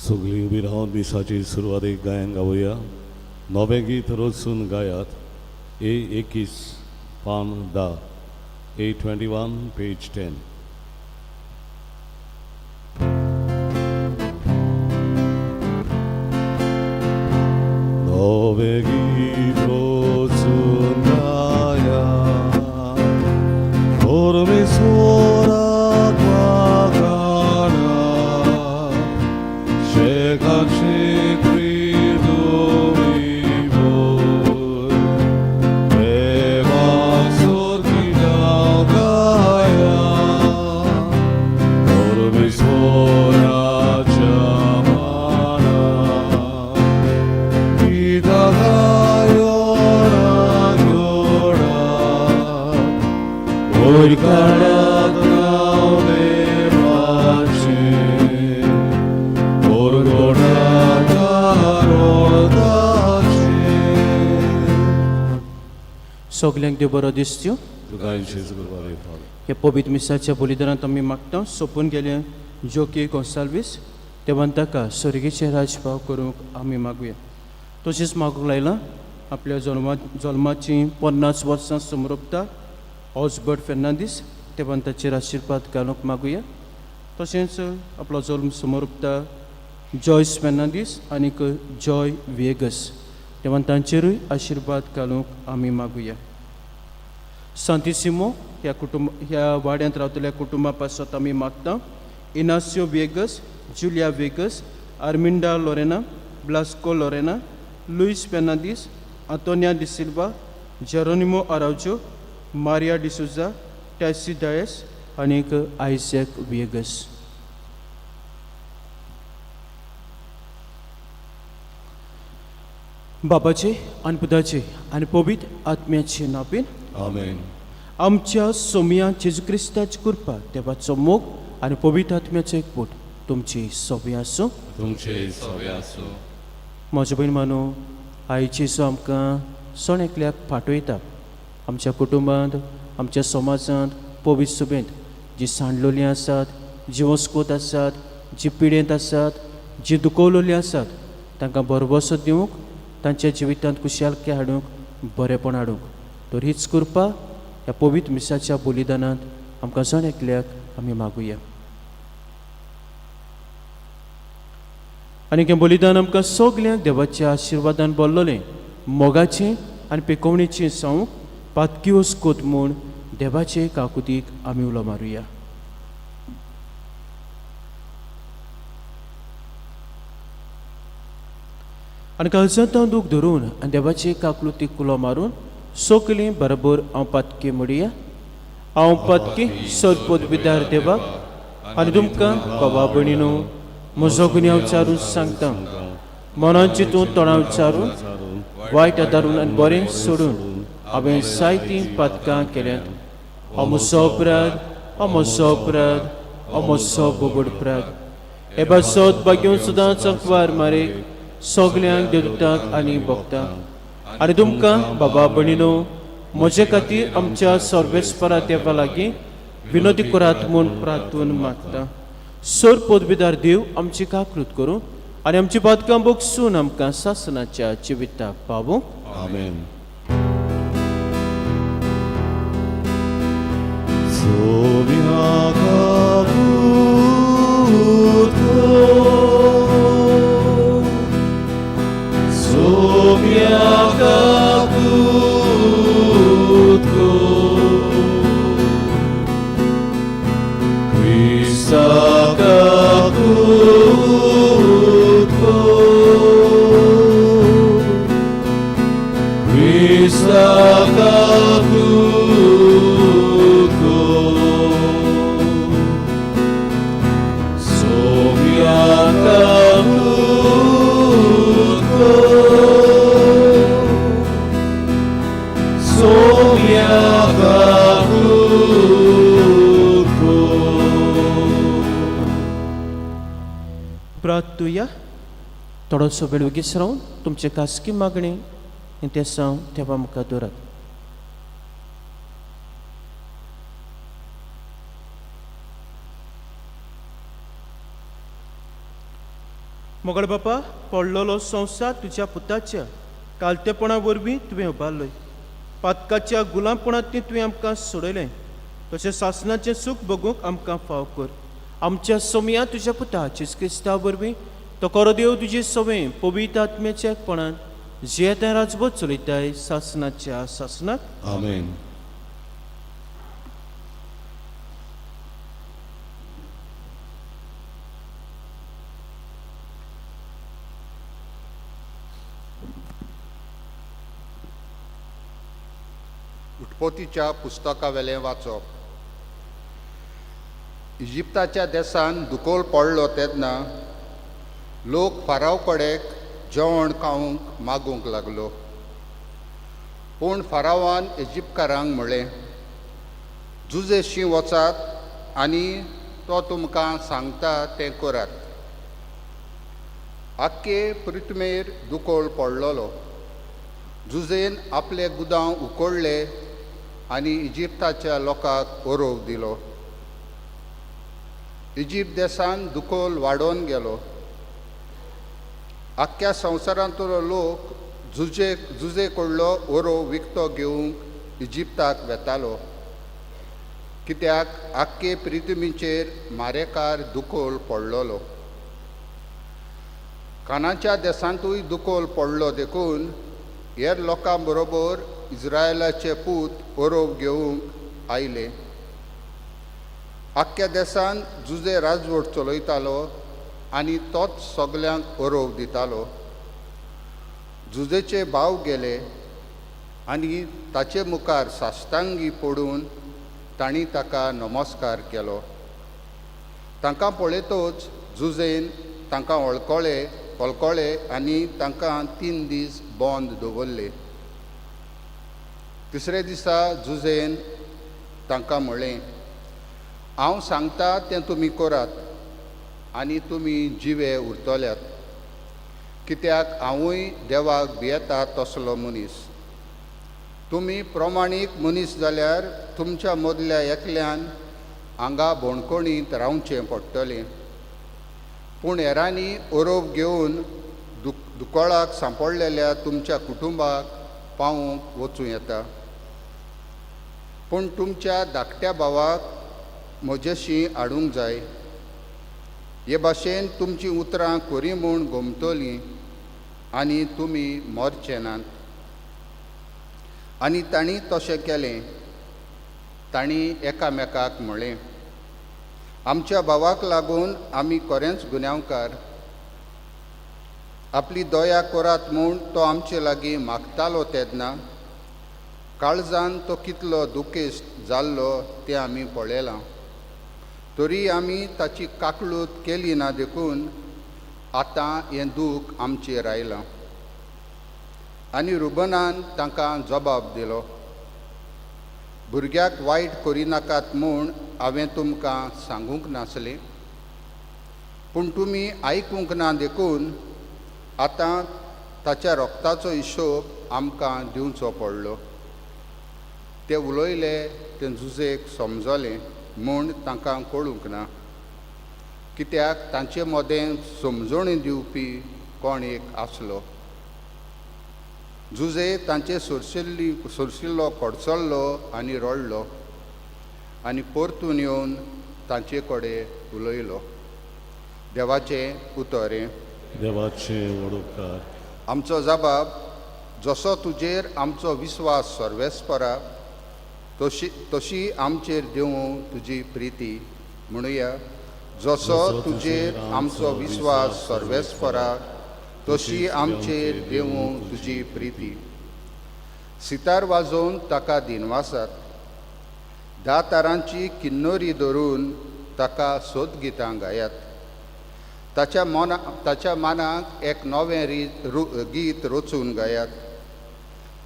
सगळीं उबी रावन दिसाची सुरवातेक गायन गावया. नवें गीत रचून गायात. A21 पान 10 A21 पेज 10. नवें गीत रचून गायात. परमेश्वराक वाखाणा. शेकाची सगल्यांक देव बरो दिसच्यो. तुका येशूच करपाक येता. हे पवित्र मिसाच्या बलिदानांत आमी मागता सोपून गेले जोके गोन्साल्वीस देवान ताका स्वर्गीचे राजभाव करूंक आमी मागुया. तशेंच मागूंक लायलां आपल्या जल्माची 50 वर्सां समरुपता ऑस्बर्ट फेर्नांदीस देवान ताचेर आशिर्वाद घालूंक मागुया. तशेंच आपलो जल्म समरुपता जॉयस फेर्नांदीस आनीक जॉय वेगस देवान तांचेरूय आशिर्वाद घालूंक आमी मागुया. सांतिसिमो ह्या वाड्यांत रावतल्या कुटुंबा पासत आमी मागता इनासियो वेगस, जुलिया वेगस, आर्मिंडा लोरेना, ब्लास्को लोरेना, लुईस फेर्नांदीस, आंतोनिया डिसिल्वा, जेरोनिमो आराउजो, मारिया डिसुजा, टॅसी डायस आनीक आयझॅक वेगस. बाबाचे आनी पुताचे आनी पवित्र आत्म्याचे नांवान आमेन. आमच्या सोमया जेजू क्रिस्ताची कृपा देवाचो मोग आनी पवित्र आत्म्याचो एकवट तुमची सगळी आसूं. तुमचे सगळे आसूं. म्हजो बहीण मानू आयज जेजू आमकां सण एकल्याक फाटयता. आमच्या कुटुंबांत आमच्या समाजांत पवित्र सभेंत जीं सांडलोलीं आसात, जीं वस्कोत आसात, जीं पिडेंत आसात, जीं दुखवलोलीं आसात तांकां बरोबसो दिवंक, तांच्या जिवितांत खुशालकाय हाडूंक, बरेपण हाडूंक. तर हीच कृपा ह्या पवित्र मिसाच्या बलिदानांत आमकां सण एकल्याक आमी मागुया. आनी हें बलिदान आमकां सगल्यांक देवाच्या आशिर्वादान भरलेलें, मोगाचें आनी पिकोवणेचें जावंक पातकी वस्कोत म्हूण देवाचे काकुतीक आमी उलो मारुया. आनी काळजांत दूख धरून आनी देवाचे काकुतीक उलो मारून सगलीं बरोबर हांव पातकी म्हणुया. हांव पातकी सोदपोद विदार देवाक आनी तुमकां बाबा भयणीनो म्हजो गुन्यांव विचारून सांगता. मनान चिंतून तोंडां विचारून वायट आदारून आनी बरें सोडून हांवें जायतीं पातकां केल्यांत. हो म्हजो अपराध, हो म्हजो अपराध, हो म्हजो बोबड अपराध. हे बासोत बागेवन सदांच अखबार मारे सगल्यांक देवतांक आनी भक्तांक. आनी तुमकां बाबा भयणीनो म्हजे खातीर आमच्या सर्वेस्परा देवा लागीं विनोदी करात म्हूण प्रार्थून मागता. सोर पोदविदार देव आमची काकृत करूं आनी आमची पातकां बोगसून आमकां सासणाच्या जिविताक पावूं. आमेन. प्रार्थुया. थोडोसो वेळ वगीच रावन तुमचे खासगी मागणी ते सांग देवा मुखार दवरात. मोगळ बापा, पडलेलो संवसार तुज्या पुताच्या कालतेपणा वरवीं तुवें उबारलोय. पातकाच्या गुलामपणांतली तुवें आमकां सोडयलें. तशें सासणाचें सूख बगूंक आमकां फाव कर. आमच्या सोमया तुज्या पुता जेजू क्रिस्ता वरवीं तो कोरो देव तुजे सवय पवित्र आत्म्याच्या एकपणान जियेता राजवट चलयताय सासणाच्या सासणाक. आमेन. उत्पत्तीच्या पुस्तका वेलें वाचप. इजिप्ताच्या देशांत दुकोल पडलो तेन्ना लोक फाराव कडेक जेवण खावंक मागूंक लागलो. पूण फारावान इजिप्तकारांक म्हळें, जुजेशी वचात आनी तो तुमकां सांगता तें करात. आख्खे पृथ्वीर दुकोल पडलोलो. जुजेन आपले गुदांव उकडले आनी इजिप्ताच्या लोकांक ओरोव दिलो. इजिप्त देशांत दुकोल वाडोवन गेलो. आख्ख्या संवसारांतलो लोक जुजे कडलो ओरोव विकतो घेवंक इजिप्ताक वेतालो, कित्याक आख्खे पृथ्वीचेर मारेकार दुकोल पडलोलो. कानाच्या देशांतूय दुकोल पडलो देखून हेर लोकां बरोबर इस्रायलाचे पूत ओरोव घेवंक आयले. आख्ख्या देशांत जुजे राजवट चलयतालो आनी तोच सगल्यांक ओरोव दितालो. जुजेचे भाव गेले आनी ताचे मुखार साश्टांगी पडून तांणी ताका नमस्कार केलो. तांकां पळयतच जुजेन तांकां वळखले आनी तांकां 3 दीस बंद दवरले. तिसरे दिसा जुजेन तांकां म्हळें, हांव सांगता तें तुमी करात आनी तुमी जिवे उरतल्यात, कित्याक हांवूय देवाक भियेता तसलो मनीस. तुमी प्रमाणीक मनीस जाल्यार तुमच्या मदल्या एकल्यान हांगा बोणकोणींत रावचें पडटलें. पूण हेरांनी ओरोव घेवन दुकोळाक सांपडलेल्या तुमच्या कुटुंबाक पावूंक वचूं येता. पूण तुमच्या धाकट्या भावाक म्हजेशी हाडूंक जाय. हे भाशेन तुमची उतरां खरी म्हूण घुमतलीं आनी तुमी मरचे नात. आनी तांणी तशें केलें. तांणी एकामेकाक म्हळें, आमच्या भावाक लागून आमी खरेंच गुन्यांवकार. आपली दया करात म्हूण तो आमचे लागीं मागतालो तेन्ना काळजान तो कितलो दुखेस्त जाल्लो तें आमी पळयलां. तरी आमी ताची काकळूत केली ना देखून आतां हें दूख आमचेर आयलां. आनी रुबनान तांकां जबाब दिलो, भुरग्याक वायट करिनाकात म्हूण हांवें तुमकां सांगूंक नासलें. पूण तुमी आयकूंक ना देखून आतां ताच्या रोगताचो हिशोब आमकां दिवचो पडलो. ते उलयले तें जुजेक समजलें म्हूण तांकां कळूंक ना, कित्याक तांचे मदें समजणी दिवपी कोण एक आसलो. जुजे तांचे सुरशिल्लो कडचल्लो आनी रडलो आनी परतून येवन तांचे कडेन उलयलो. देवाचें उतरें. देवाचे वडोवकार. आमचो जबाब, जसो तुजेर आमचो विस्वास सर्वेस्परा तशी आमचेर देवूं तुजी प्रिती. म्हणुया, जसो तुजेर आमचो विस्वास सर्वेस्परा तशी आमचेर देवूं तुजी प्रिती. सितार वाजोवन ताका दिनवासात. 10 तारांची किन्नोरी धरून ताका सोदगितां गायात. ताच्या मानाक एक नवें गीत रचून गायात.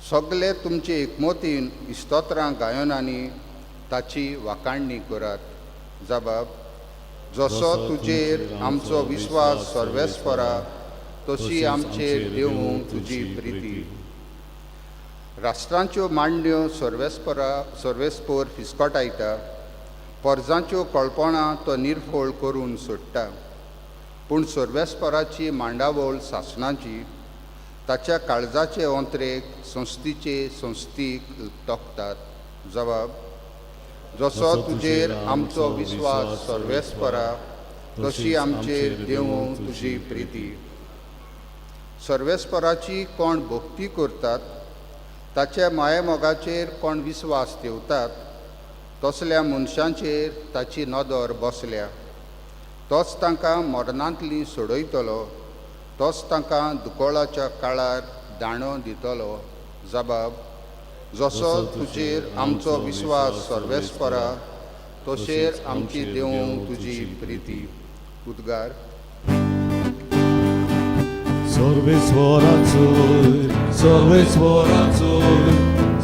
सगळे तुमचे एकमतीन इस्तोत्रां गायन आनी ताची वाखाणणी करात. जबाब, जसो तुजेर आमचो विस्वास सर्वेस्परा तशी आमचेर देवूं तुजी प्रिती. राष्ट्रांच्यो मांडण्यो सर्वेस्पोर फिस्कोटायता. परजांच्यो कळपणां तो निर्फोळ करून सोडटा. पूण सर्वेस्पराची मांडावळ सासणाची ताच्या काळजाचे अंतरेक संस्थीचे संस्थीक तोखतात. जबाब: जसो तुजेर आमचो विस्वास सर्वेस्परा तशी आमचेर देवूं तुजी प्रिती. सर्वेस्पराची कोण भक्ती करतात ताच्या मायेमोगाचेर कोण विस्वास ठेवतात तसल्या मनशांचेर ताची नदर बसल्या. तोच तांकां मरणांतली सोडयतलो, तोच तांकां दुकोळाच्या काळार दाणो दितलो. जबाब: जसो तुजेर आमचो विस्वास सर्वेस्परा तशेर आमची देवूं तुजी प्रिती. उद्गार. Sorvesvorațoi, sorvesvorațoi,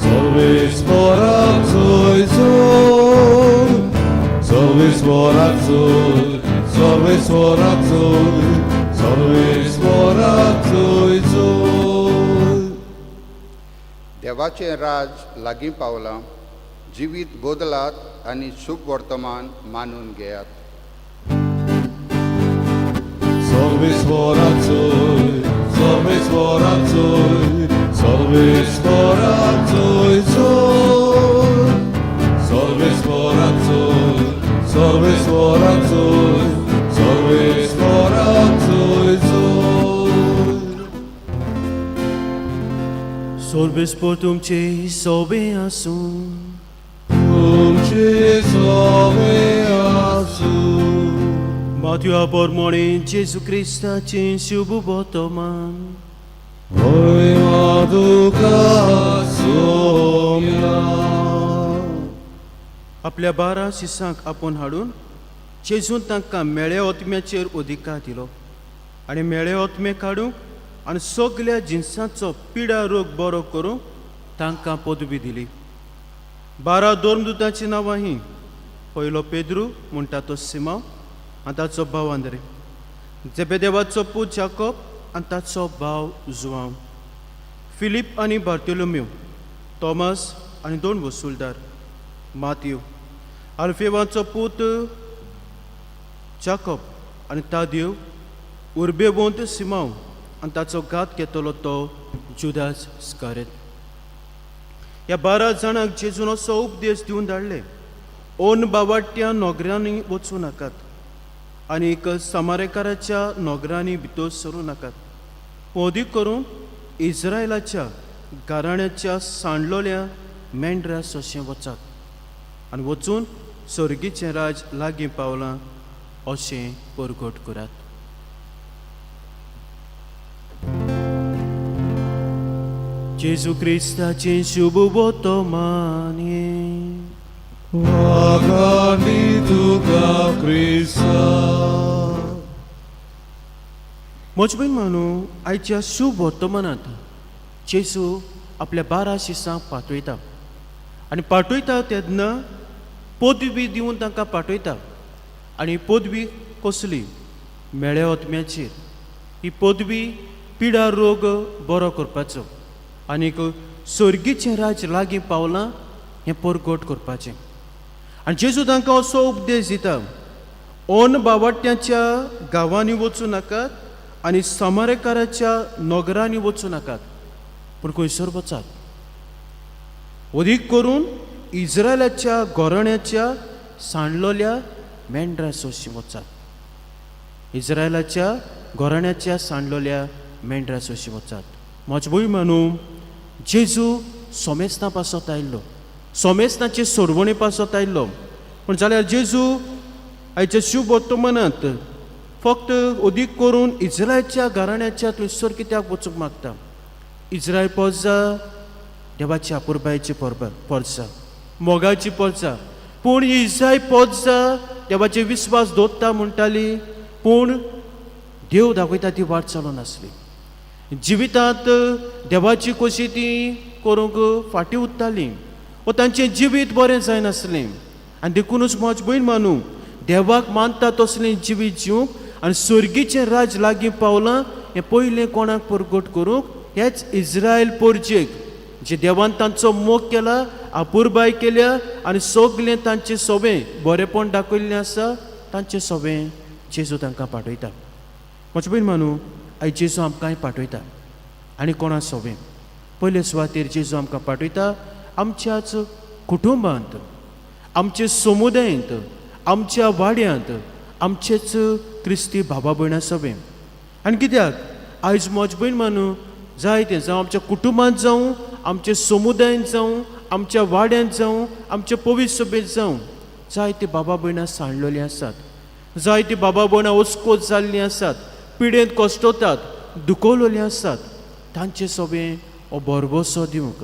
sorvesvorațoi, sorvesvorațoi, sorvesvorațoi, sorvesvorațoi. देवाचें राज लागीं पावलां. जिवीत बदलात आनी शुभ वर्तमान मानून घेयात. Sorvesvorațoi, sorvesvorațoi, sorvesvorațoi, sorvesvorațoi, sorvesvorațoi, sorvesvorațoi. Sorvespor तुमचे सोबे आसूं, तुमचे सोबे आसूं. माथ्या पोरमोणे जेजू क्रिस्ताचें शुभ वर्तमान. होय तुका सोम्या. आपल्या 12 शिसांक आपोवन हाडून जेजून तांकां मेळे ओतम्याचेर अधिकार दिलो आनी मेळे ओतमे काडूंक आनी सगल्या जिन्सांचो पिडा रोग बरो करूंक तांकां पदवी दिली. 12 दोर्मदूतांचीं नांवां हीं: पयलो पेद्रू म्हणटा तो सिमांव आनी ताचो भाव आंद्रे, जेबेदेवाचो पूत जाकोब आनी ताचो भाव जुआंव, फिलीप आनी बार्तोलोमेव, तोमास आनी 2 वसूलदार, माथ्यू, आल्फेवाचो पूत जाकोब आनी तादेव, उर्बेवंत सिमांव आनी ताचो घात घेतलो तो जुदास स्कारेत. ह्या 12 जाणांक जेजून असो उपदेश दिवन धाडले: ओन बावाट्या नोगरांनी वचूं नाकात आनी समारेकाराच्या नोगरांनी भितर सरूं नाकात. अदीक करून इस्रायलाच्या घराण्याच्या सांडलोल्या मेंढऱ्या सोशें वचात आनी वचून सर्गीचें राज लागीं पावलां अशें परगट करात. जेजू क्रिस्ताचें शुभ वर्तमान. वागानी तुका क्रिस्ता. मजबूत मानू आयच्या शुभ वर्तमानांत जेजू आपल्या 12 शिसांक पाठयता आनी पाठयता तेन्ना पदवी दिवन तांकां पाठयता. आनी पदवी कसली? मेळे ओतम्याचेर. ही पदवी पिडा रोग बरो करपाचो आनीक सर्गीचें राज लागीं पावलां हें परगट करपाचें. आनी जेजू तांकां असो उपदेश दिता: ओन बावाट्याच्या गांवांनी वचूं नाकात आनी समारेकाराच्या नोगरांनी वचूं नाकात, पूण खंयसर वचात. अदीक करून इस्रायलाच्या घोराण्याच्या सांडलोल्या मेंढऱ्या सोशी वचात. इस्रायलाच्या घोराण्याच्या सांडलोल्या मेंढऱ्या सोशी वचात. मजबूत मानू जेजू सोमेस्तां पासत आयिल्लो, सोमेस्तांचे सोडवणे पासत आयिल्लो. पूण जाल्यार जेजू आयच्या शुभ वर्तमानांत फक्त अदीक करून इस्रायलच्या घराण्याच्या थंयसर कित्याक वचूंक मागता? इस्रायल पोरजा देवाची आपुरबायेची पोरजा, मोगाची पोरजा. पूण ही इस्रायल पोरजा देवाचे विस्वास दवरता म्हणटाली, पूण देव दाखयता ती वाट चालू नासली. जिवितांत देवाची कशी ती करूंक फाटीं उरतालीं वा तांचें जिवीत बरें जायनासलें. आनी देखूनच मजबूत मानू देवाक मानता तसलें जिवीत जिवंक आनी सर्गीचें राज लागीं पावलां हें पयलें कोणाक परगट करूंक हेच इस्रायल पोरजेक जे देवान तांचो मोग केला, आपुरबाय केल्या आनी सगलें तांचें सोबें बरेंपण दाखयल्लें आसा तांचें सोबें जेजू तांकां पाठयता. म्हजे बहीण मानू आयज जेजू आमकां पाठयता आनी कोणा सोबे पयले सुवातेर जेजू आमकां पाठयता आमच्याच कुटुंबांत, आमचे समुदायांत, आमच्या वाड्यांत, आमचेच क्रिस्ती भावा भयणां सोबे. आनी कित्याक आयज म्हजी भयण मानू जायते जावं आमच्या कुटुंबांत जावं, आमच्या समुदायांत जावं, आमच्या वाड्यांत जावं, आमच्या पवित्र सभेंत जावं जायते बाबा भयणां सांडलेलीं आसात. जायती बाबा भयणां ओस्कोत जाल्लीं आसात, पिडेंत कश्टतात, दुखोवलेलीं आसात. तांचे सोबे हो बरबोसो दिवंक,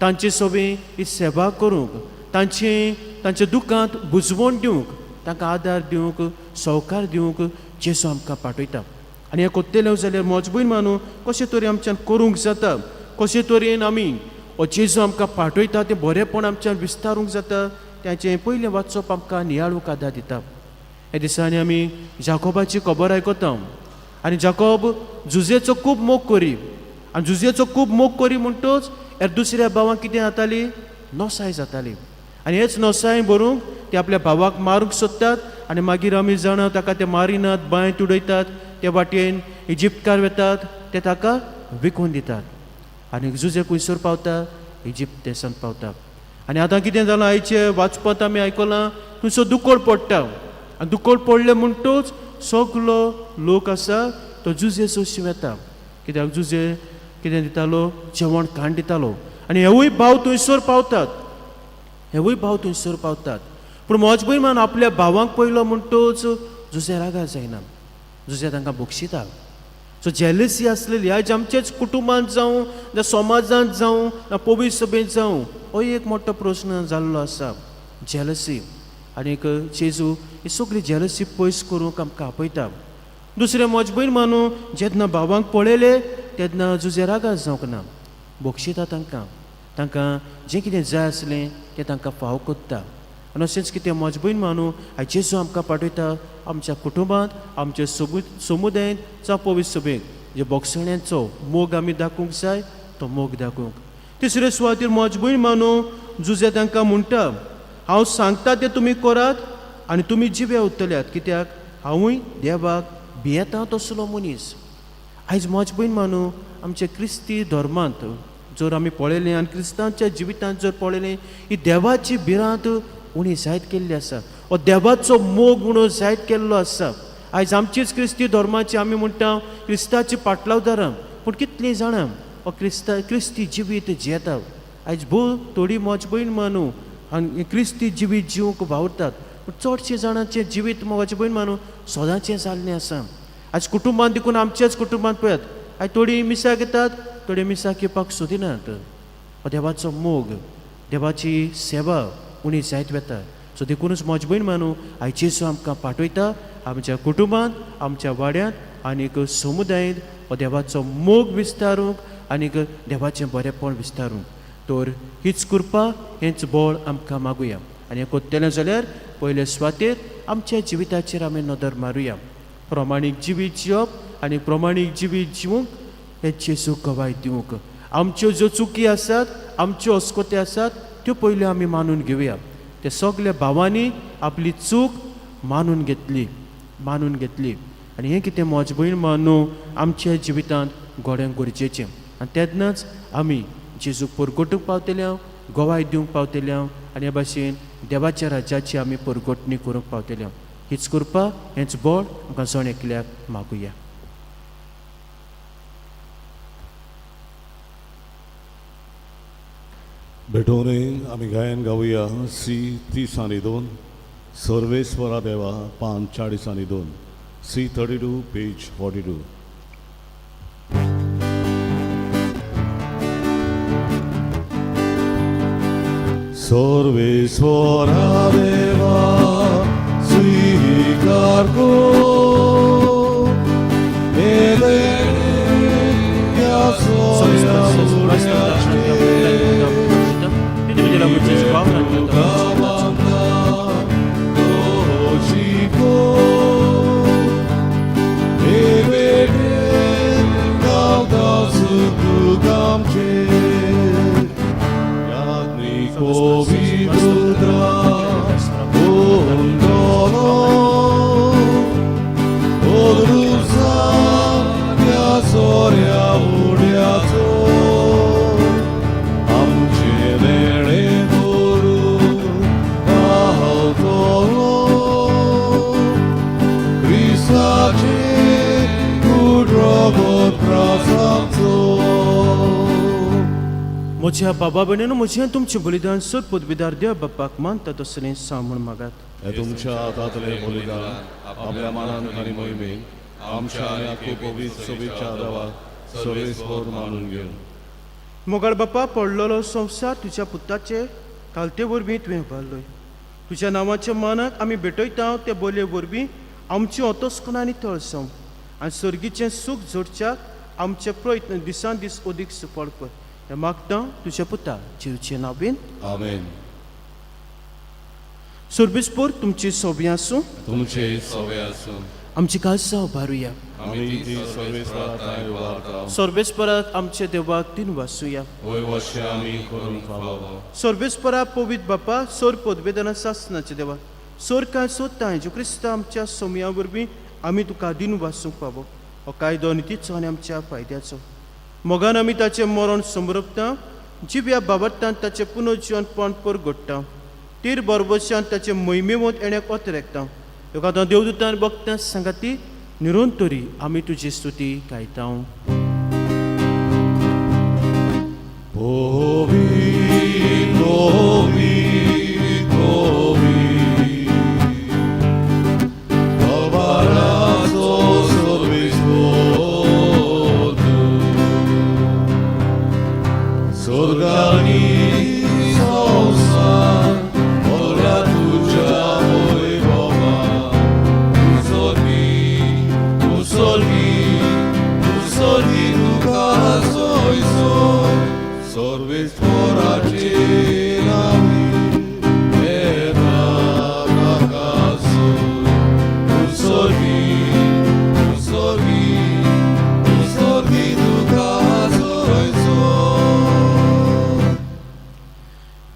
तांचे सोबे ही सेवा करूंक, तांच्या दुखांत बुजवण दिवंक, तांकां आदार दिवंक, सहकार दिवंक जेजू आमकां पाठयता. आनी हें कोत्तेलें जाल्यार म्हजी भयण मानू कशे तरेन आमच्यान करूंक जाता, कशे तरेन आमी हो जेजू आमकां पाठयता तें बरेंपण आमच्यान विस्तारूंक जाता, ताचें पयलें वाचप आमकां नियाळूंक आदार दिता. ह्या दिसांनी आमी जाकोबाची खबर आयकता आनी जाकोब जुजेचो खूब मोग करी आनी जुजेचो खूब मोग करी म्हणटच ह्या दुसऱ्या भावांक कितें जाताली, नोसाय जाताली. आनी हेच नोसाय भरूंक ते आपल्या भावाक मारूंक सोदतात आनी मागीर आमी जाणा ताका ते मारिनात, बांयत उडयतात, ते वाटेन इजिप्तकार वेतात, ते ताका विकून दितात. आनी जुजे खंयसर पावता, इजिप्त देशांत पावता. आनी आतां कितें जालां आयचे वाचपांत आमी आयकलां थंयसर दुकोळ पडटा आनी दुकोळ पडले म्हणटच सगलो लोक आसा तो जुजे सोंशी येता. कित्याक जुजे कितें दितालो, जेवण खाण दितालो. आनी हेवूय भाव थंयसर पावतात, हेवूय भाव थंयसर पावतात. पूण म्हजे भयण मान आपल्या भावांक पयलो म्हणटच जुजे रागार जायना, जुजे तांकां बक्षिता. सो जेलसी आसलेली आयज आमचेच कुटुंबांत जावं, ना समाजांत जावं, ना पवित्र सभेंत जावं, हो एक मोठो प्रश्न जाल्लो आसा, जेलसी. आनीक जेजू ही सगळी जेलसी पयस करूंक आमकां आपयता. दुसरें म्हजे भयण मानू जेन्ना भावांक पळयले तेन्ना जुजे रागार जावंक ना, बक्षिता तांकां जें कितें जाय आसलें तें तांकां फाव कोत्ता. आनी अशेंच कितें म्हजे भयण मानू आयज जेजू आमकां पाठयता आमच्या कुटुंबांत, आमच्या समुदायांत जावं पवित्र सभेक जे बोगसण्यांचो मोग आमी दाखोवंक जाय तो मोग दाखोवंक. तिसरे सुवातेर म्हजे भयण मानू जुजे तांकां म्हणटा हांव सांगता तें तुमी करात आनी तुमी जिवे उरतल्यात, कित्याक हांवूय देवाक भियेता तसलो मनीस. आयज म्हजे भयण मानू आमच्या क्रिस्ती धर्मांत जर आमी पळयलें आनी क्रिस्तांच्या जिवितांत जर पळयलें ही देवाची भिरांत उणी जायत केल्ली आसा, हो देवाचो मोग उणो जायत केल्लो आसा. आयज आमचीच क्रिस्ती धर्माची आमी म्हणटा क्रिस्ताची पाटलावदारां, पूण कितलीं जाणां हो क्रिस्ती जिवीत जियेता. आयज थोडी म्हजी भयण मानू आनी क्रिस्ती जिवीत जिवंक वावरतात, पूण चडशे जाणांचें जिवीत म्हजे भयण मानू सोदाचें जाल्लें आसा. आयज कुटुंबांत देखून आमच्याच कुटुंबांत पळयात, आयज थोडी मिसाक येतात, थोडे मिसाक येवपाक सोदिनात. हो देवाचो मोग, देवाची सेवा उणी जायत वता. सो देखूनच म्हजी भयण मानू आयज जेजू आमकां पाठयता आमच्या कुटुंबांत, आमच्या वाड्यांत आनीक समुदायांत हो देवाचो मोग विस्तारूंक आनीक देवाचें बरेंपण विस्तारूंक. तर हीच कृपा, हेंच बळ आमकां मागुया. आनी हें कोत्तेलें जाल्यार पयले सुवातेर आमच्या जिविताचेर आमी नदर मारुया. प्रमाणीक जिवीत जिवप आनी प्रमाणीक जिवीत जिवंक हे जेजू गवाय दिवंक. आमच्यो ज्यो चुकी आसात, आमच्यो अस्कोते आसात, त्यो पयल्यो आमी मानून घेवया. ते सगल्या भावांनी आपली चूक मानून घेतली आनी हें कितें म्हजी भयण मानू आमच्या जिवितांत घोड्यांक गरजेचें. आनी तेन्नाच आमी जेजूक परगटूंक पावतले, गवाय दिवंक पावतले आनी हे भाशेन देवाच्या राज्याची आमी परगटणी करूंक पावतले. हीच कृपा, हेंच बळ आमकां जण एकल्याक मागुया. भेटोवने आमी गायन गावुया सी 30:2 सर्वेस्वरा देवा पान 40:2 सी 32 पेज 42. सर्वेस्वरा देवा स्वीकार Odrzuca म्हज्या बाबा भयणीनो म्हजें तुमचें बलिदान सर पदवीदार देव बाप्पाक मानता तसलें सांग मागात. हे तुमच्या हातांतले बलिदान आपल्या मानान आनी मोहिमेन आमच्या आनी आखू पवित्र सोबीच्या देवाक सर्वेस्पर मानून घेवन मोगाळ बाप्पा पडलेलो संवसार तुज्या पुताचे कालते वरवीं तुवें उबारलोय. तुज्या नांवाच्या मानाक आमी भेटयता ते बोलये वरवीं आमची ओतोसकणांनी तळसांव आनी सर्गीचें सूख जोडच्याक आमचे प्रयत्न दिसान दीस अदीक सफळ कर. हें मागता तुज्या पुता जीवचे नांवेन. आमेन. सर्वेस्पर तुमची सोबी आसूं. तुमचे सवे आसूं. आमची काळजां उबारुया. आमी ती सर्वेस्परांत उबारता. सर्वेस्पराक आमचे देवाक दिन वासूया. वय वर्षे आमी करून फावो. सर्वेस्परा पवित्र बापा सोर पदवेदना सासनाचे देवा सोर काय सोदता जेजू क्रिस्त आमच्या सोमया वरवीं आमी तुका दिन वासूंक पावो. हो कायदो नितीचो आनी आमच्या फायद्याचो. मोगान आमी ताचें मरण समरपता. जिव्या बाबत्तान ताचें पुनर्जीवन पणपर घडटा. तीर बरोबरच्यान ताचें मोहिमेमोत येण्याक वत रेखता. तुका आतां देवदूतान भक्तां सांगाती निरंतरी आमी तुजी स्तुती गायता.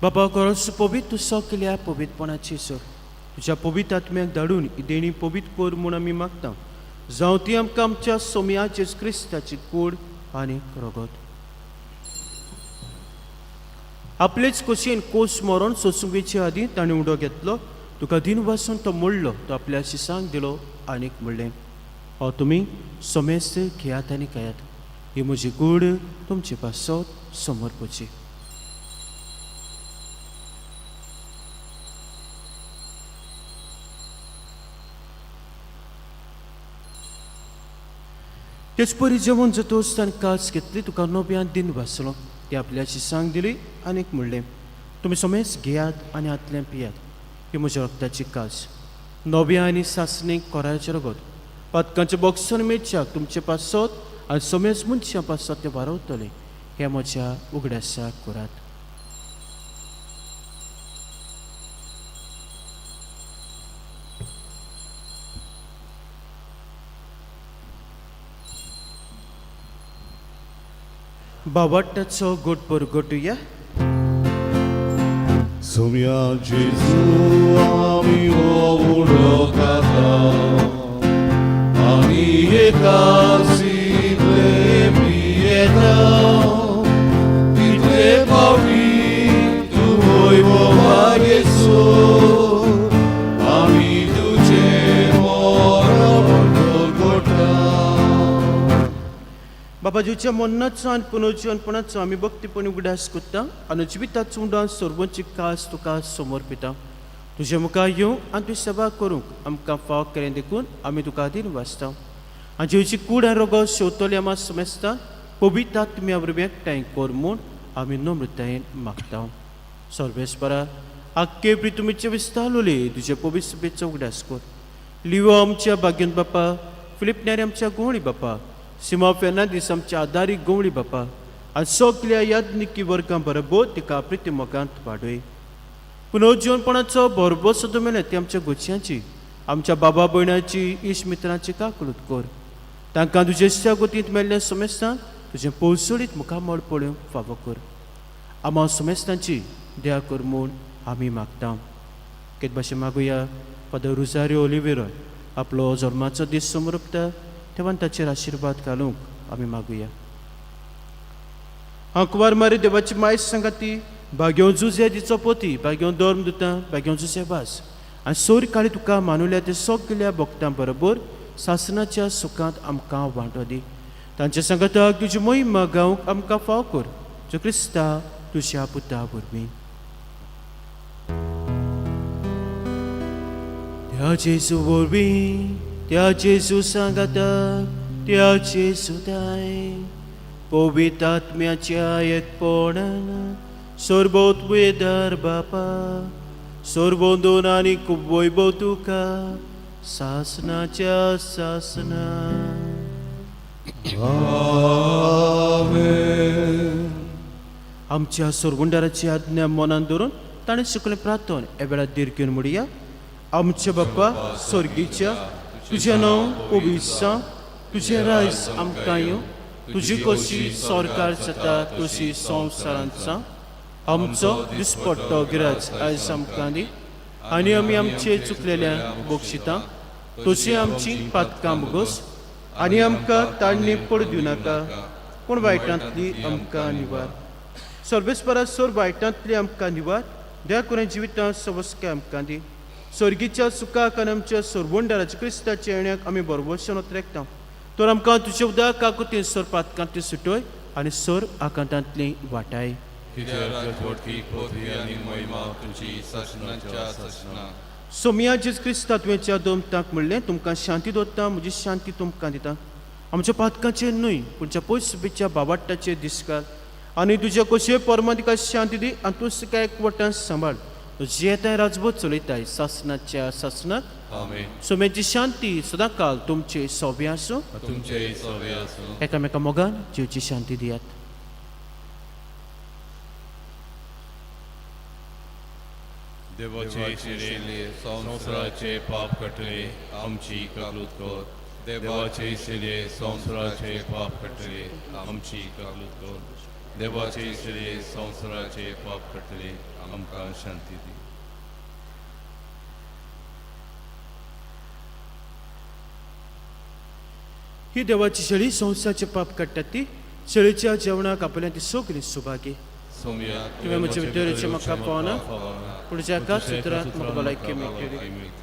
बाबा खरोच पवित्र तुसो केल्या पवित्रपणाची सर तुज्या पवित्र आत्म्याक धाडून ही देणी पवित्र कर म्हूण आमी मागता. जावं ती आमकां आमच्या सोमयाचे क्रिस्ताची कूड आनी रगत. आपलेच खोशयेन कोस मरण सोंसुंकेचे आदीं ताणें उडो घेतलो. तुका दिन वासून तो मोडलो. तो आपल्या शिसांक दिलो आनीक म्हणलें हो तुमी सोमेस्त घेयात आनी खायात. ही म्हजी कूड तुमचे पासत समर्पची. तेच परी जेवण जतोच ताणें कास घेतली. तुका नव्यान दिन वाचलो. ती आपल्याची सांग दिली आनीक म्हणलें तुमी सोमेस घेयात आनी आतलें पियात. ही म्हज्या रक्ताची कास नव्या आनी सासणेक कोराचें रगत पातकांच्या बॉक्सान मेजच्याक तुमचे पासत आनी सोमेस मनशां पासत ते वारवतले. हे म्हज्या उगड्यासाक करात. बावटाचो गोटभर गोटुया. सोम्या जेजू आमी उडो खाता आमी एकासी प्रेमी येता तितले पावटी तू वैभवा येसो आमी तुजे मरण घोटा. बाबा जीवच्या मरणाचो आनी पुनर्जीवनपणाचो आमी भक्तीपणी उगडास करता आनी जिविताचो उडान सर्वांची कास तुका समर्पिता. तुजे मुखार येवं आनी तुजी सेवा करूंक आमकां फाव केलें देखून आमी तुका आदीन वाचता. आनी जीवची कूड आनी रगत शेवतली आमी समेस्ता पवित्र आत्म्या वरवीं एकठांय कर म्हूण आमी नम्रतायेन मागता. सर्वेस्परा आख्खे प्रितुमीचे विस्तारलोले तुजे पवित्र सभेचो उगडास कर. लिवो आमच्या भाग्यवंत बापा फिलिपनारी आमच्या गोवळी बापा सिमा फेर्नांदीस आमच्या आदारी गोवळी बापा आनी सगल्या याज्ञिकी वर्गां बरोबर तिका प्रितीमोगांत वाडय. पुनर्जीवनपणाचो भरभर सुद्दां मेळ्ळें ती आमच्या गोचयांची आमच्या बाबा भयणाची इश्ट मित्रांची काकूळट कर. तांकां तुजे शागोतींत मेळ्ळें समेस्तान तुजें पळसळीत मुखामळ पळोवंक फावो कर. आम्हा समेस्तांची दया कर म्हूण आमी मागता. केद भाशेन मागुया फादर रुजारियो ऑलिवेरा आपलो जल्माचो दीस समोरपता तेव्हा ताचेर आशिर्वाद घालूंक आमी मागुया. हांव कुवार मारी देवाची मायज सांगाती भाग्यो जुजे दिचो पोती भाग्यो धर्म दिता भाग्यो जुजे भास आनी सोर काळी तुका मानुल्या ते सगल्या भक्तां बरोबर सासनाच्या सुखांत आमकां वांटो दी. तांच्या संगताक तुजी मोहीम गावंक आमकां फाव कर. जो क्रिस्ता तुझ्या पुता वरवीं. त्या जेजू वरवीं, त्या जेजू सांगाताक, त्या जेजूताय पवित्र आत्म्याच्या एकपणान सर्वोत्वेदार बापा, सर्वोदोन आनी खूब वैभव तुका सासनाच्या सासना. आमच्या सोरगुंडाराची आज्ञा मनान धरून ताणें सगळें प्रार्थन ह्या वेळार दीर घेवन म्हणया. आमच्या बाप्पा स्वर्गीच्या, तुजें नांव पवित्र जावं, तुजें रायज आमकां येवं, तुजी कशी सरकार जाता तशी संवसारांत जावं. आमचो दिसपट्टो गिराज आयज आमकां दी, आनी आमी आमचे चुकलेल्यांक बक्षिता, तशी आमची पातकां बगोस, आनी आमकां ताळणी पडूं दिवं नाका, पूण वायटांतली आमकां निवार. सर्वेस्परा सोर वायटांतली आमकां निवार, दया करून जिवितांत सवस्काय आमकां दी. स्वर्गीच्या सुखाक आनी आमच्या सोरवंडाराच्या क्रिस्ताच्या येण्याक आमी बरोबरशें रेखता. तर आमकां तुजे उदक काकुतीन सोर पातकांतली सुटोय आनी सोर आकांतांतली वाटाय. सोमया जेज क्रिस्ता तुवेंच्या दोमताक म्हणलें, तुमकां शांती दवरता, म्हजी शांती तुमकां दिता. आमच्या पातकांचेर न्हय, पूण पयस सुबेच्या बाबाटाचेर दिसकाल, आनी तुजे कशे परमादिका शांती दी, आनी तूं सकाळ एकवटान सांबाळ. तुजी येताय राजभोग चलयताय सासनाच्या सासनाक. सोम्याची शांती सदां काल तुमचे सोबे आसूं. एकामेका मोगान जीवची शांती दियात. देवाचे शिरेले संवसाराचे पाप कटले आमची काकलूत कर. देवाचे शिरे संवसाराचे पाप कटले आमची काकलूत कर. देवाचे शिरे संवसाराचे पाप कटले आमकां शांती दी. ही देवाची शेळी संवसाराचे पाप काडटा ती. शेळीच्या जेवणाक आपल्यान ती सगळी सुभागी. तुवें म्हजे भितरचे म्हाका पावना, पूण ज्याका सुत्रांत म्हाका भलायकी मेळटली.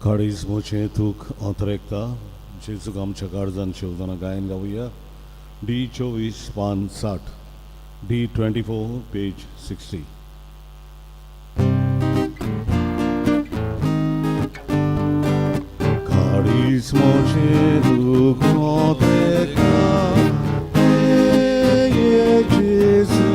काळीजमोचें तूक अंतरेकता, जेजूक आमच्या काळजान शेवताना गायन गावया. D24 पान 60, D24 पेज 60. काळीजमोचें तूक अंतरेकता, जेजू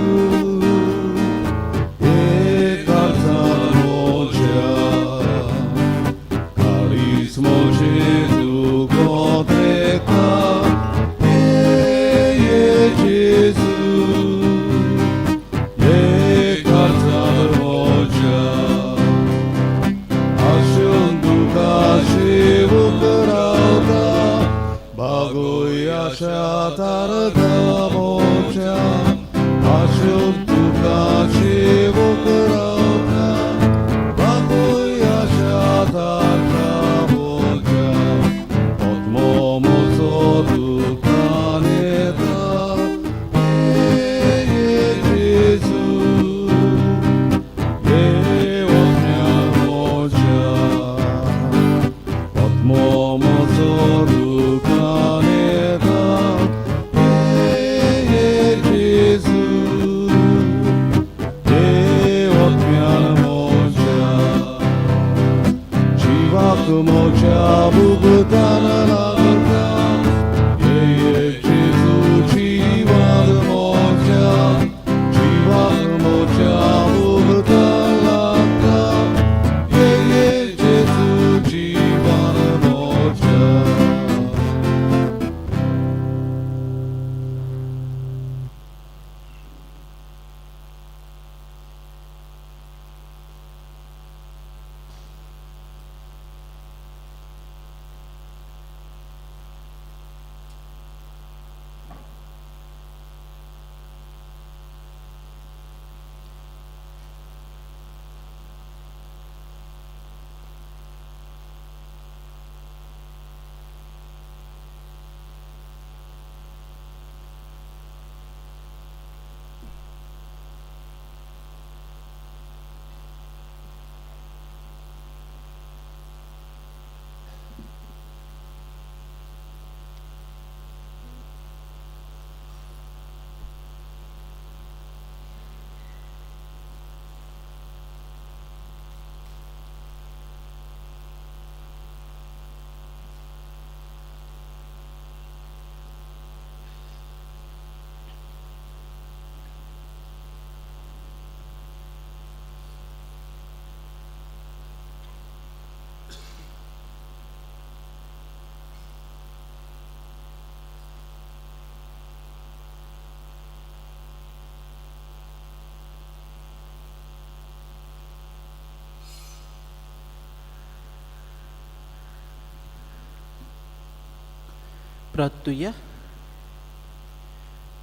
प्रार्थुया.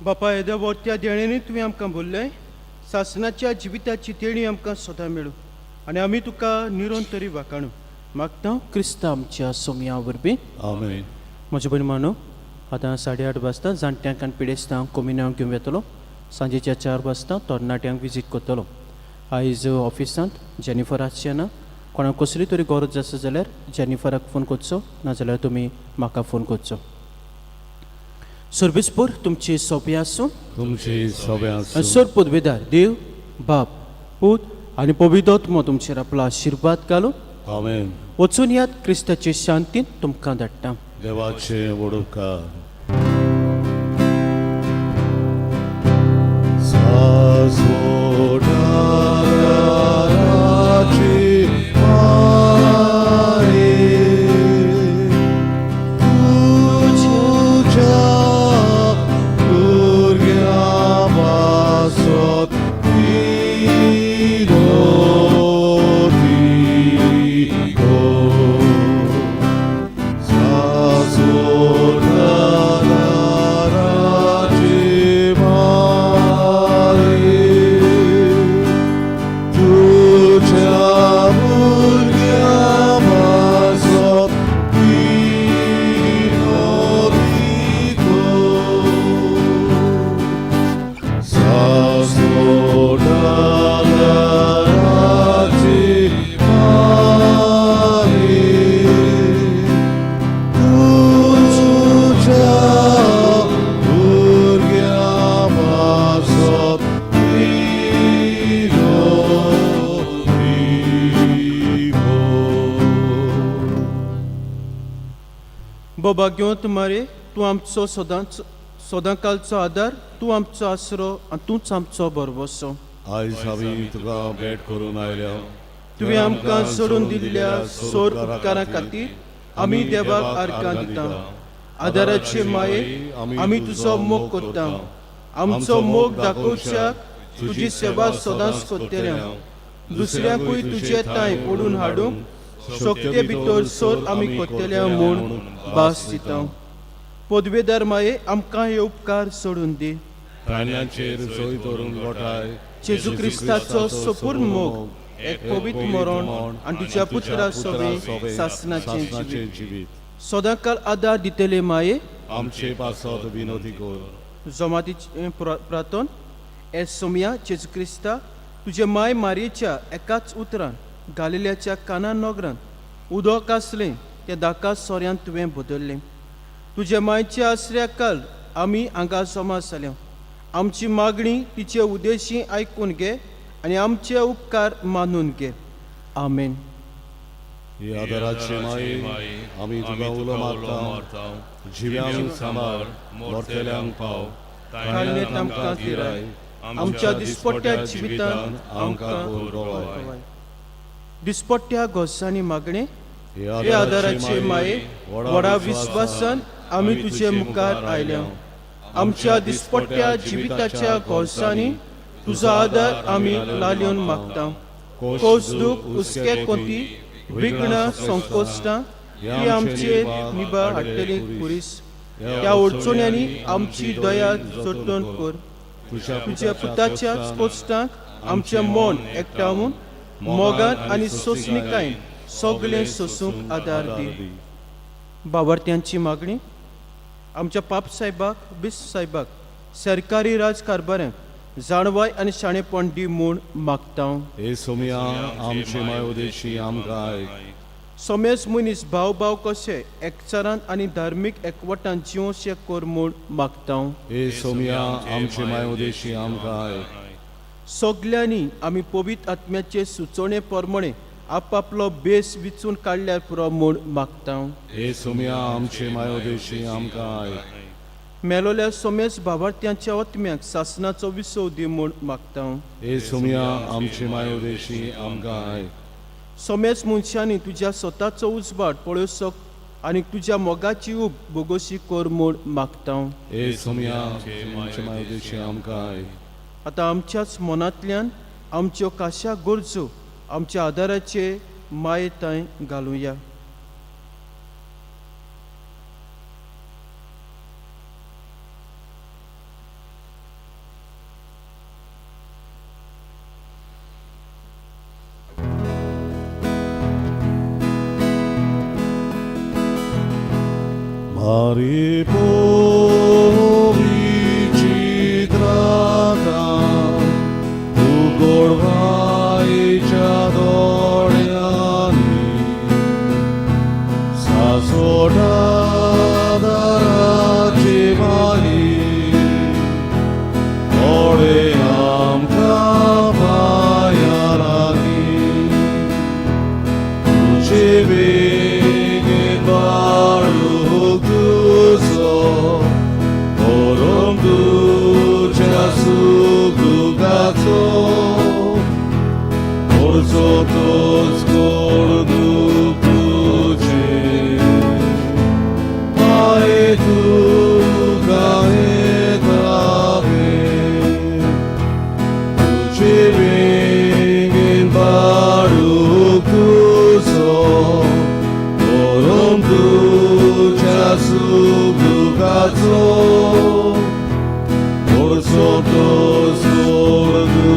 बापा येद्या त्या देणेनी तुवें आमकां बोल्लें सासणाच्या जिविताची देणी आमकां सदां मेळूं आनी आमी तुका निरंतरी वाखाणू. मागता क्रिस्त आमच्या सोमया वरवीं. आमेन. म्हजे बरी मानो आतां 8:30 वाजता जाणट्यांक आनी पिडेस्तांक कम्युनियांक घेवन येतलो. सांजेच्या 4 वाजता तरणाट्यांक विजीट करतलो. आयज ऑफिसांत जेनिफर आसचें ना. कोणाक कसली तरी गरज आसा जाल्यार जेनिफराक फोन करचो नाजाल्यार तुमी म्हाका फोन करचो. सर्विसपूर तुमची सोपी आसूं. तुमचे सगळ्या सर पदवेदार देव बाप पूत आनी पवित्रोत्म तुमचेर आपलो आशिर्वाद घालूं. आमेन. वचून यात क्रिस्ताचे शांतीन तुमकां धाडटा. देवाचे वडोवकार. भाग्यवंत मारे तूं आमचो सदांकालचो आदार. तूं आमचो आसरो आनी तूंच आमचो बरवसो. आयज आमी तुका भेट करून आयल्या. तुवें आमकां सोडून दिल्ल्या सोर उपकारा खातीर आमी देवाक आर्गां दिता. आदाराचे माये आमी तुजो मोग करता. आमचो मोग दाखोवच्याक तुजी सेवा सदांच करतल्या. दुसऱ्यांकूय तुजे ताय ओडून हाडूंक शक्ते भितर सोर आमी करतल्या म्हूण भास दिता. पदवेदार माये आमकां हे उपकार सोडून दी. प्राण्यांचेर सोय करून गोठाय जेजू क्रिस्ताचो संपूर्ण मोग एक पवित्र मरण आनी तुज्या पुत्रा सोबे सासणाचें जिवीत सदांकाल आदार दितले माये आमचे पासत विनोदी कर. जमातीचे प्रार्थन ए सोमया जेजू क्रिस्ता तुजे माय मारयेच्या एकाच उतरान गालिल्याच्या काना नगरांत उदक आसलें त्या दाका सोऱ्यान तुवें बदल्लें. तुज्या मायच्या आसऱ्या काल आमी हांगा जमा जाल्या. आमची मागणी तिचे उद्देशी आयकून घे आनी आमचे उपकार मानून घे. आमेन. हे आदाराचे माये आमी तुका उलो मारता. जिव्यांक सांबाळ मोरतेल्यांक पाव. काळनेत आमकां पिराय. आमच्या दिसपट्ट्या जिवितान आमकां गोवाय. दिसपट्ट्या घोसांनी मागणे हे आदाराचे माये व्हडा विस्वासान आमी तुजे मुखार आयल्या. आमच्या दिसपट्ट्या जिविताच्या घोसांनी तुजो आदार आमी लालयोन मागता. कोस दूख हुस्के कोंती विघ्न संकोश्टां ही आमचेर निभा हाडटली कुरीस. त्या अडचण्यांनी आमची दया जोडून कर. तुज्या पुताच्या कोश्टांक आमचें मन एकठांवून मोगान आनी सोंसणिकायेन सगळें सोसूंक आदार दी. बावर्त्यांची मागणी आमच्या पाप साहेबाक बिस साहेबाक सरकारी राजकारभारांक जाणवाय आनी शाणेपण दी म्हूण मागता. हे सोमया आमचे मायदेशी आमकां आयक. सोमेस मनीस भाव कशे एकचारान आनी धार्मीक एकवटान जिवोशे कर म्हूण मागता. हे सोमया आमचे मायदेशी आमकां आयक. सगल्यांनी आमी पवित्र आत्म्याचे सुचोवणे प्रमाणे आपापलो बेस विचून काडल्यार पुरो म्हूण मागता. हे सोमया आमचे मायदेशी आमकां आयक. मेलोल्या सोमेस भावार्थ्यांच्या आत्म्याक सासनाचो विसव दी म्हूण मागता. हे सोमया आमचे मायदेशी आमकां आयक. सोमेस मनशांनी तुज्या स्वताचो उजवाड पळोवचो आनी तुज्या मोगाची उब भोगोशी कर म्हूण मागता. हे सोमया आमचे मायदेशी आमकां आयक. आतां आमच्याच मनांतल्यान आमच्यो काशा गरजो आमच्या आदाराचे माये थंय घालुया. Hari powici trata, tu gorwajcia doliani, sasodada raci mali, ore amka bayarani, uciebie Orzotos cordu puce, ai tu caetave, puce vengin baruch tuso, orom ducia subducazo, orzotos cordu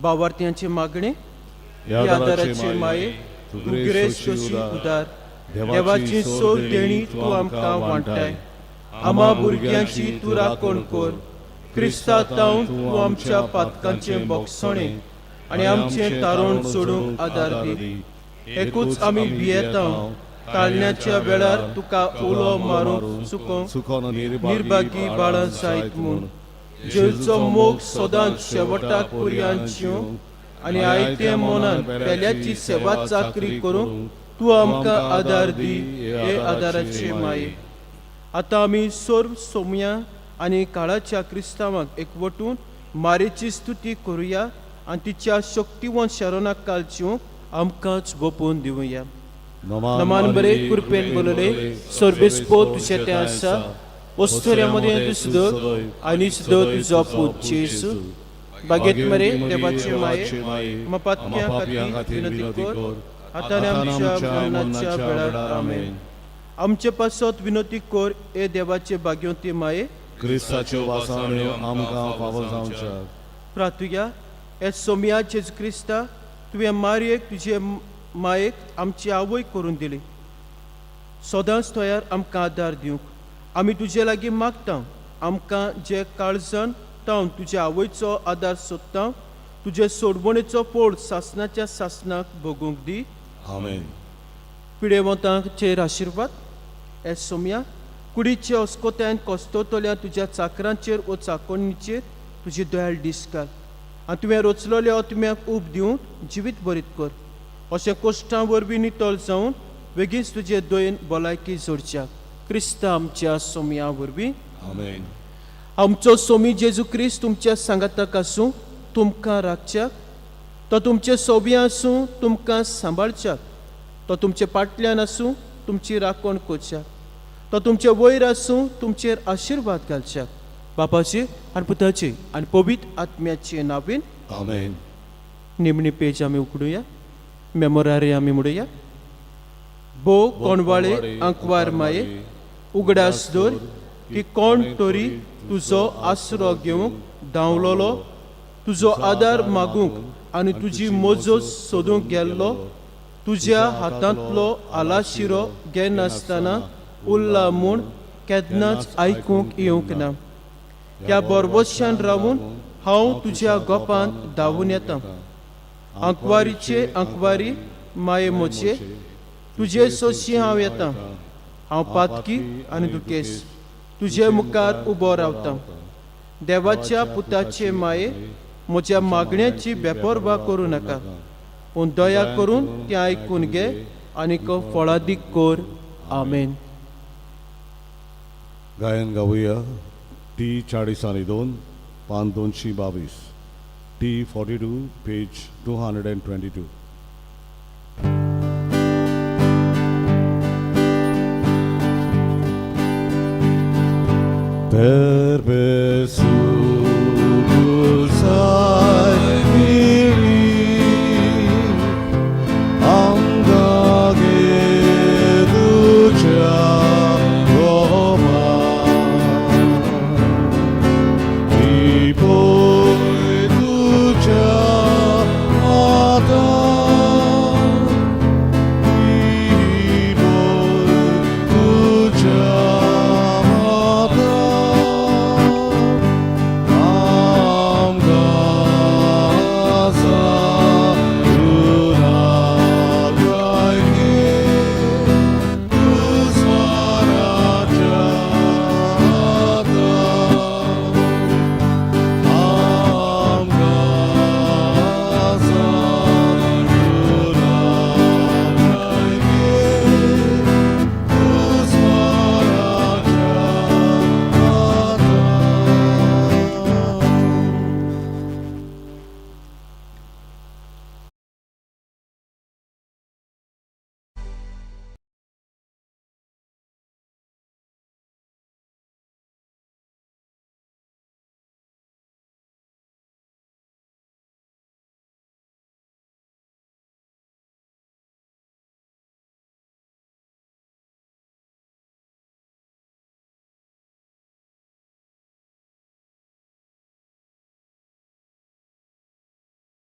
भावार्थ्यांची मागणी यादाराचे माये तू गिरेस कशी उदार देवाची सोड देणी तू आमकां वांटाय आमा भुरग्यांची तू राखण कर क्रिस्ता तावन तू आमच्या पातकांचे बोगसणे आनी आमचे तारण सोडूंक आदार दी एकूच आमी भियेता काळण्याच्या वेळार तुका उलो मारूंक चुकोवंक निर्भागी बाळां जायत म्हूण जेचो मोग सदांच शेवटाक पर्यांत आनी आयते मनान पेल्याची सेवा चाकरी करूंक तूं आमकां आदार दी हे आदाराचे माये आतां आमी सर्व सोमया आनी काळाच्या क्रिस्तांवांक एकवटून मारेची स्तुती करुया आनी तिच्या शक्तिवंत शारोनाक कालच्यो आमकांच गोपून दिवया नमान बरे कृपेन बोलले सर्वेस्पो तुझे ते आसा वस्तुऱ्यामध्ये तू सुदक आणि सुद्धा तुझा पूत जेसू बागेत मरे देवाचे माये मपातक्या खातीर विनंती कर आता आमच्या मरणाच्या वेळार आमेन आमचे पासत विनंती कर ए देवाचे बाग्योती माये क्रिस्ताच्यो वासाण्यो आमकां फावो जावच्या प्रार्थुया ए सोमिया जेजू क्रिस्ता तुवें मारयेक तुजे मायेक आमची आवय करून दिली सदांच तयार आमकां आदार दिवंक आमी तुजे लागीं मागता आमकां जे काळजान तावन तुज्या आवयचो आदार सोदता तुजे सोडवणेचो पोळ सासनाच्या सासनाक भोगूंक दी आमेन पिडेवंतांचेर आशिर्वाद ए सोम्या कुडीचे अस्कोत्यान कोस्तोतल्या तुज्या चाकरांचेर वो चाकोणीचेर तुजी दयाळ दीस घाल आनी तुवें रचलोल्या आत्म्याक ऊब दिवंक जिवीत बरीत कर अशें कश्टां वरवीं नितळ जावन बेगीच तुजे दयेन भलायकी जोडच्याक क्रिस्ता आमच्या सोम्या वरवीं आमेन आमचो सोमी जेजू क्रिस्त तुमच्या सांगाताक आसूं तुमकां राखच्याक तो तुमचे सोबीं आसूं तुमकां सांबाळच्याक तो तुमचे फाटल्यान आसूं तुमची राखण करच्याक तो तुमचे वयर आसूं तुमचेर आशिर्वाद घालच्याक बापाचे आनी पुताचे आनी पवित्र आत्म्याचे नांवेन आमेन निमणी पेज आमी उकडुया मेमोरारे आमी म्हणुया बो कोणवाळे अंकवार माये उगडास दवर की कोण तरी तुजो आसरो घेवंक धांवलोलो तुजो आदार मागूंक आनी तुजी मोजो सोदूंक गेल्लो तुज्या हातांतलो आलाशिरो घेनासतना उरला म्हूण केन्नाच आयकूंक येवंक ना ह्या बरवशान रावून हांव तुज्या गोपांत धांवून येता अंकवारीचे अंकवारी माये मोचे तुजे सोशी हांव येता हांव पातकी आनी दुखेस तुजे मुखार उबो रावता देवाच्या पुताचे माये म्हज्या मागण्याची बेपरवा करूं नाका पूण दया करून तें आयकून घे आनीक फळादीक कर आमेन गायन गावूया टी 40 पान 222 टी 42 पेज 222 Per